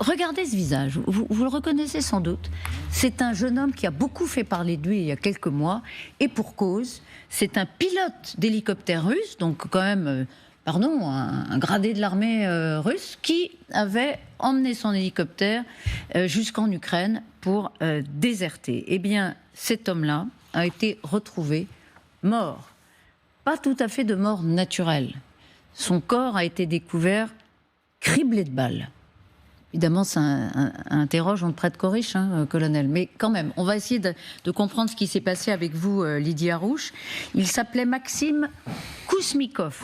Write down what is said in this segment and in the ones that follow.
regardez ce visage, vous le reconnaissez sans doute. C'est un jeune homme qui a beaucoup fait parler de lui il y a quelques mois, et pour cause, c'est un pilote d'hélicoptère russe, donc quand même, un gradé de l'armée russe, qui avait emmené son hélicoptère jusqu'en Ukraine pour déserter. Eh bien, cet homme-là a été retrouvé mort. Pas tout à fait de mort naturelle. Son corps a été découvert criblé de balles. Évidemment, ça interroge, on ne prête qu'aux riches, colonel. Mais quand même, on va essayer de comprendre ce qui s'est passé avec vous, Lydie Harouche. Il s'appelait Maxime Kouzmikov.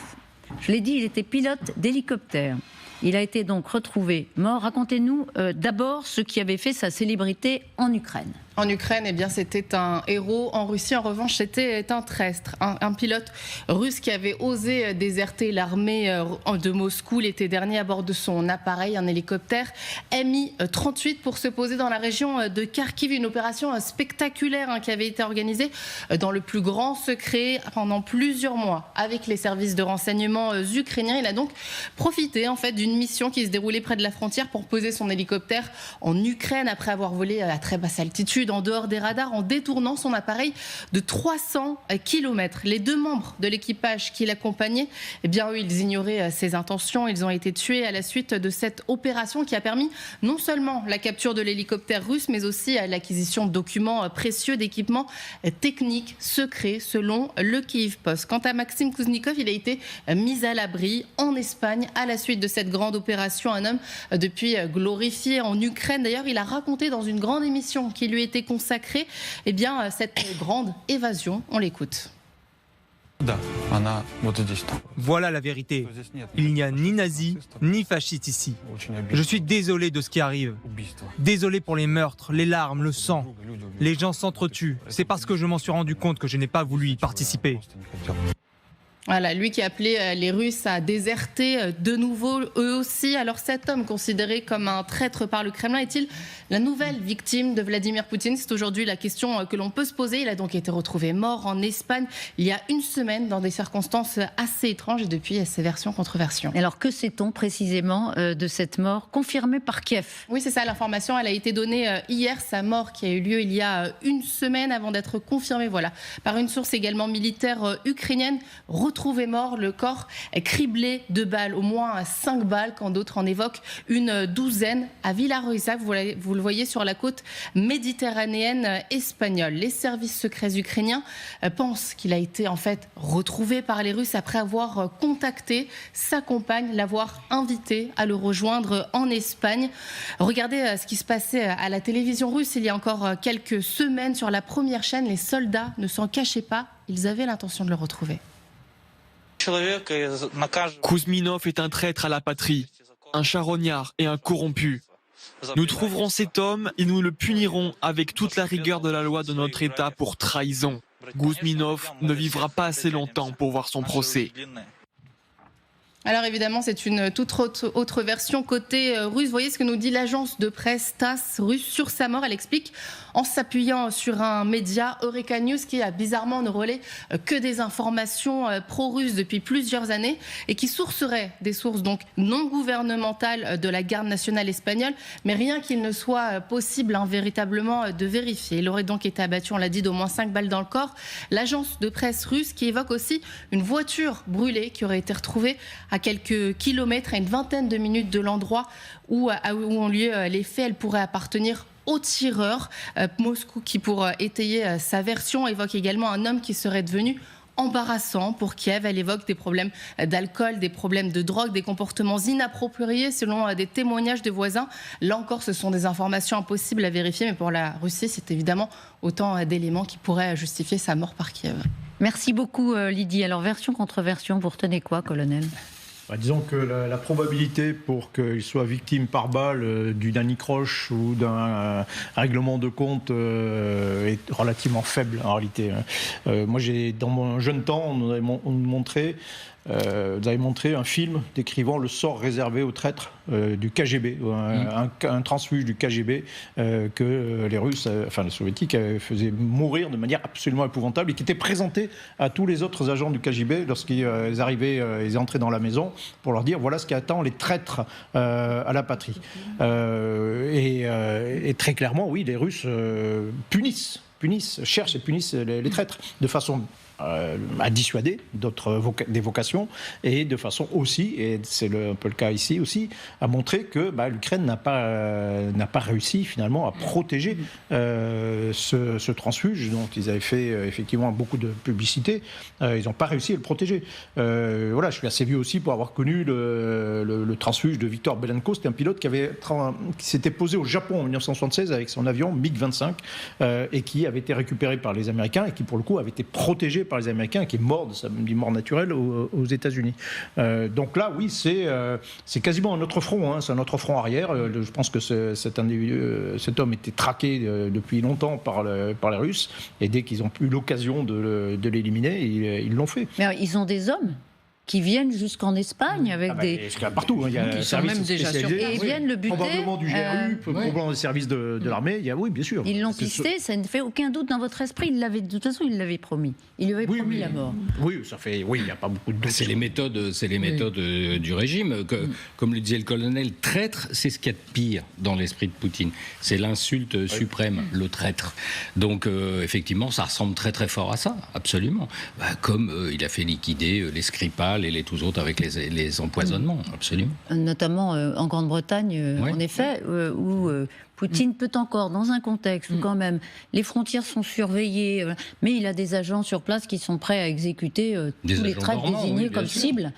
Je l'ai dit, il était pilote d'hélicoptère. Il a été donc retrouvé mort. Racontez-nous d'abord ce qui avait fait sa célébrité en Ukraine. En Ukraine, eh bien, c'était un héros. En Russie, en revanche, c'était un traître, un pilote russe qui avait osé déserter l'armée de Moscou l'été dernier à bord de son appareil, un hélicoptère Mi-38, pour se poser dans la région de Kharkiv. Une opération spectaculaire qui avait été organisée dans le plus grand secret pendant plusieurs mois avec les services de renseignement ukrainiens. Il a donc profité en fait d'une mission qui se déroulait près de la frontière pour poser son hélicoptère en Ukraine après avoir volé à très basse altitude, en dehors des radars, en détournant son appareil de 300 km. Les deux membres de l'équipage qui l'accompagnaient, eh bien, eux, ils ignoraient ses intentions. Ils ont été tués à la suite de cette opération qui a permis non seulement la capture de l'hélicoptère russe, mais aussi l'acquisition de documents précieux, d'équipements techniques secrets, selon le Kyiv Post. Quant à Maxime Kouzmikov, il a été mis à l'abri en Espagne à la suite de cette grande opération. Un homme depuis glorifié en Ukraine. D'ailleurs, il a raconté dans une grande émission qui lui était consacrée, eh bien, cette grande évasion. On l'écoute. Voilà la vérité. Il n'y a ni nazis, ni fascistes ici. Je suis désolé de ce qui arrive. Désolé pour les meurtres, les larmes, le sang. Les gens s'entretuent. C'est parce que je m'en suis rendu compte que je n'ai pas voulu y participer. Voilà, lui qui appelait les Russes à déserter de nouveau, eux aussi. Alors cet homme considéré comme un traître par le Kremlin est-il la nouvelle victime de Vladimir Poutine? C'est aujourd'hui la question que l'on peut se poser. Il a donc été retrouvé mort en Espagne il y a une semaine dans des circonstances assez étranges et depuis ces versions contre versions. Alors que sait-on précisément de cette mort confirmée par Kiev? Oui, c'est ça l'information. Elle a été donnée hier. Sa mort qui a eu lieu il y a une semaine avant d'être confirmée, voilà, par une source également militaire ukrainienne. Retrouvé mort, le corps criblé de balles, au moins 5 balles, quand d'autres en évoquent une douzaine, à Villarrosa, vous le voyez, sur la côte méditerranéenne espagnole. Les services secrets ukrainiens pensent qu'il a été en fait retrouvé par les Russes après avoir contacté sa compagne, l'avoir invité à le rejoindre en Espagne. Regardez ce qui se passait à la télévision russe il y a encore quelques semaines sur la première chaîne. Les soldats ne s'en cachaient pas, ils avaient l'intention de le retrouver. Kouzminov est un traître à la patrie, un charognard et un corrompu. Nous trouverons cet homme et nous le punirons avec toute la rigueur de la loi de notre État pour trahison. Kouzminov ne vivra pas assez longtemps pour voir son procès. Alors évidemment, c'est une toute autre version côté russe. Vous voyez ce que nous dit l'agence de presse TASS russe sur sa mort. Elle explique en s'appuyant sur un média, Eureka News, qui a bizarrement ne relaie que des informations pro-russes depuis plusieurs années et qui sourcerait des sources donc non gouvernementales de la garde nationale espagnole, mais rien qu'il ne soit possible véritablement de vérifier. Il aurait donc été abattu, on l'a dit, d'au moins 5 balles dans le corps. L'agence de presse russe qui évoque aussi une voiture brûlée qui aurait été retrouvée à quelques kilomètres, à une vingtaine de minutes de l'endroit où ont lieu les faits. Elle pourrait appartenir au tireur. Moscou, qui pour étayer sa version, évoque également un homme qui serait devenu embarrassant pour Kiev. Elle évoque des problèmes d'alcool, des problèmes de drogue, des comportements inappropriés selon des témoignages de voisins. Là encore, ce sont des informations impossibles à vérifier, mais pour la Russie, c'est évidemment autant d'éléments qui pourraient justifier sa mort par Kiev. Merci beaucoup Lydie. Alors version contre version, vous retenez quoi, colonel? Disons que la probabilité pour qu'il soit victime par balle d'une anicroche ou d'un règlement de compte est relativement faible en réalité. Moi, dans mon jeune temps, on nous montré vous avez montré un film décrivant le sort réservé aux traîtres du KGB, un transfuge du KGB que les Russes, enfin les Soviétiques, faisaient mourir de manière absolument épouvantable et qui était présenté à tous les autres agents du KGB lorsqu'ils arrivaient, ils entraient dans la maison pour leur dire voilà ce qui attend les traîtres à la patrie. Et très clairement, oui, les Russes cherchent et punissent les traîtres de façon à dissuader des vocations et de façon aussi, et c'est un peu le cas ici aussi, à montrer que l'Ukraine n'a pas réussi finalement à protéger ce transfuge dont ils avaient fait effectivement beaucoup de publicité. Ils n'ont pas réussi à le protéger. Voilà, je suis assez vieux aussi pour avoir connu le transfuge de Viktor Belenko. C'était un pilote qui s'était posé au Japon en 1976 avec son avion MiG-25 et qui avait été récupéré par les Américains et qui pour le coup avait été protégé par les Américains, qui est mort de sa mort naturelle aux États-Unis. Donc là, oui, c'est quasiment un autre front, c'est un autre front arrière. Je pense que cet homme était traqué depuis longtemps par les Russes, et dès qu'ils ont eu l'occasion de l'éliminer, ils l'ont fait. Mais alors, ils ont des hommes qui viennent jusqu'en Espagne avec partout, il y a qui sont même déjà sur place. Et ils viennent le buter. Probablement du GRU, probablement des services de l'armée. Oui, bien sûr. Ils l'ont pisté, ça ne fait aucun doute dans votre esprit. De toute façon, il l'avait promis. Il lui avait promis la mort. Oui, il n'y a pas beaucoup de doute. C'est les méthodes du régime. Comme le disait le colonel, traître, c'est ce qu'il y a de pire dans l'esprit de Poutine. C'est l'insulte suprême, le traître. Donc, effectivement, ça ressemble très très fort à ça, absolument. Comme il a fait liquider les Skripal et les tous autres avec les empoisonnements, absolument. Notamment en Grande-Bretagne, en effet, où Poutine peut encore, dans un contexte où quand même les frontières sont surveillées, mais il a des agents sur place qui sont prêts à exécuter tous les traîtres désignés comme cible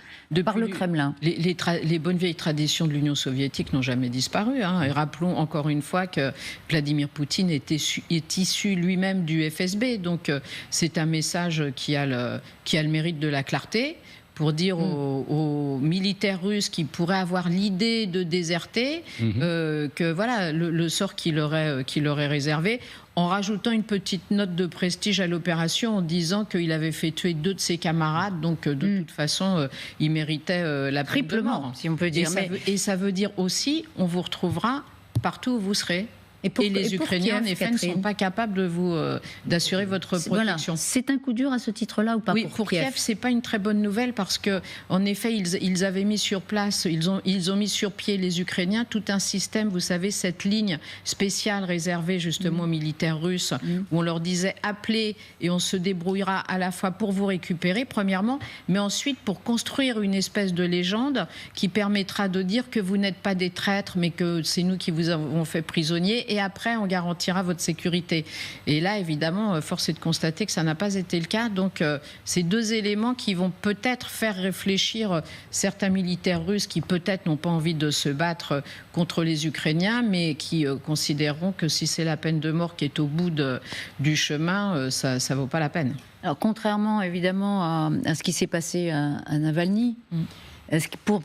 par le Kremlin. Les bonnes vieilles traditions de l'Union soviétique n'ont jamais disparu. Et rappelons encore une fois que Vladimir Poutine est issu lui-même du FSB. Donc c'est un message qui a le mérite de la clarté, pour dire aux militaires russes qui pourraient avoir l'idée de déserter que voilà le sort qui leur est réservé, en rajoutant une petite note de prestige à l'opération en disant qu'il avait fait tuer 2 de ses camarades, donc de toute façon il méritait la peine de mort, si on peut dire. Et ça veut dire aussi, on vous retrouvera partout où vous serez. Et les Ukrainiens, en effet, ne sont pas capables d'assurer votre protection. Voilà. C'est un coup dur à ce titre-là ou pas? Oui, pour Kiev, c'est pas une très bonne nouvelle parce que, en effet, ils avaient mis sur place, ils ont mis sur pied, les Ukrainiens, tout un système. Vous savez, cette ligne spéciale réservée justement aux militaires russes, où on leur disait appelez et on se débrouillera à la fois pour vous récupérer, premièrement, mais ensuite pour construire une espèce de légende qui permettra de dire que vous n'êtes pas des traîtres, mais que c'est nous qui vous avons fait prisonniers. Et après, on garantira votre sécurité. Et là, évidemment, force est de constater que ça n'a pas été le cas. Donc, ces 2 éléments qui vont peut-être faire réfléchir certains militaires russes qui peut-être n'ont pas envie de se battre contre les Ukrainiens, mais qui considéreront que si c'est la peine de mort qui est au bout du chemin, ça ne vaut pas la peine. Alors, contrairement, évidemment, à ce qui s'est passé à Navalny, pour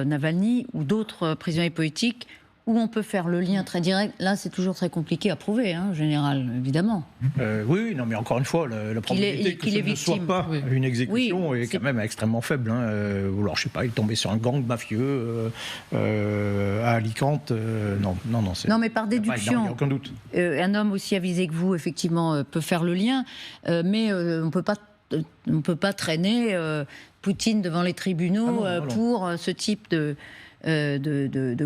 Navalny ou d'autres prisonniers politiques, où on peut faire le lien très direct. Là, c'est toujours très compliqué à prouver, en général, évidemment. Oui, non, mais encore une fois, la probabilité que ce ne soit pas une exécution est quand même extrêmement faible. Alors, je sais pas, il est tombé sur un gang mafieux à Alicante. Non, non, mais par déduction. Il n'y a aucun doute. Un homme aussi avisé que vous, effectivement, peut faire le lien, mais on ne peut pas traîner Poutine devant les tribunaux pour ce type de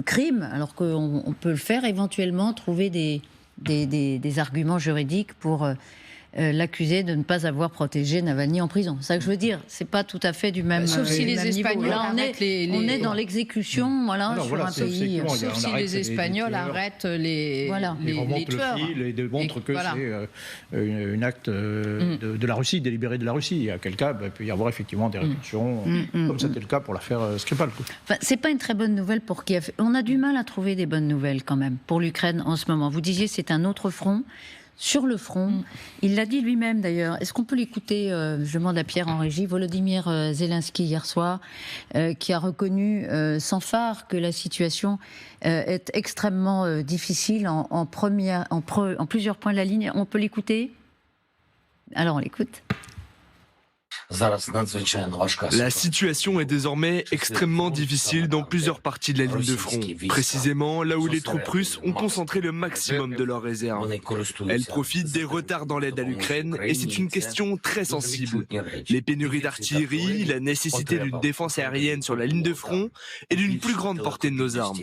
crimes, alors qu'on peut le faire éventuellement, trouver des arguments juridiques pour l'accuser de ne pas avoir protégé Navalny en prison. C'est ça que je veux dire. C'est pas tout à fait du même niveau. Sauf si les Espagnols arrêtent on est dans l'exécution, sur un pays. Sauf si les Espagnols arrêtent les tueurs. Et démontrent que c'est un acte de la Russie, délibéré de la Russie. À quel cas, il peut y avoir effectivement des répercussions, comme c'était le cas pour l'affaire Skripal. Enfin, c'est pas une très bonne nouvelle pour Kiev. On a du mal à trouver des bonnes nouvelles quand même pour l'Ukraine en ce moment. Vous disiez c'est un autre front. Sur le front, il l'a dit lui-même d'ailleurs. Est-ce qu'on peut l'écouter? Je demande à Pierre en régie. Volodymyr Zelensky hier soir, qui a reconnu sans phare que la situation est extrêmement difficile en plusieurs points de la ligne. On peut l'écouter? Alors on l'écoute. La situation est désormais extrêmement difficile dans plusieurs parties de la ligne de front, précisément là où les troupes russes ont concentré le maximum de leurs réserves. Elles profitent des retards dans l'aide à l'Ukraine et c'est une question très sensible. Les pénuries d'artillerie, la nécessité d'une défense aérienne sur la ligne de front et d'une plus grande portée de nos armes.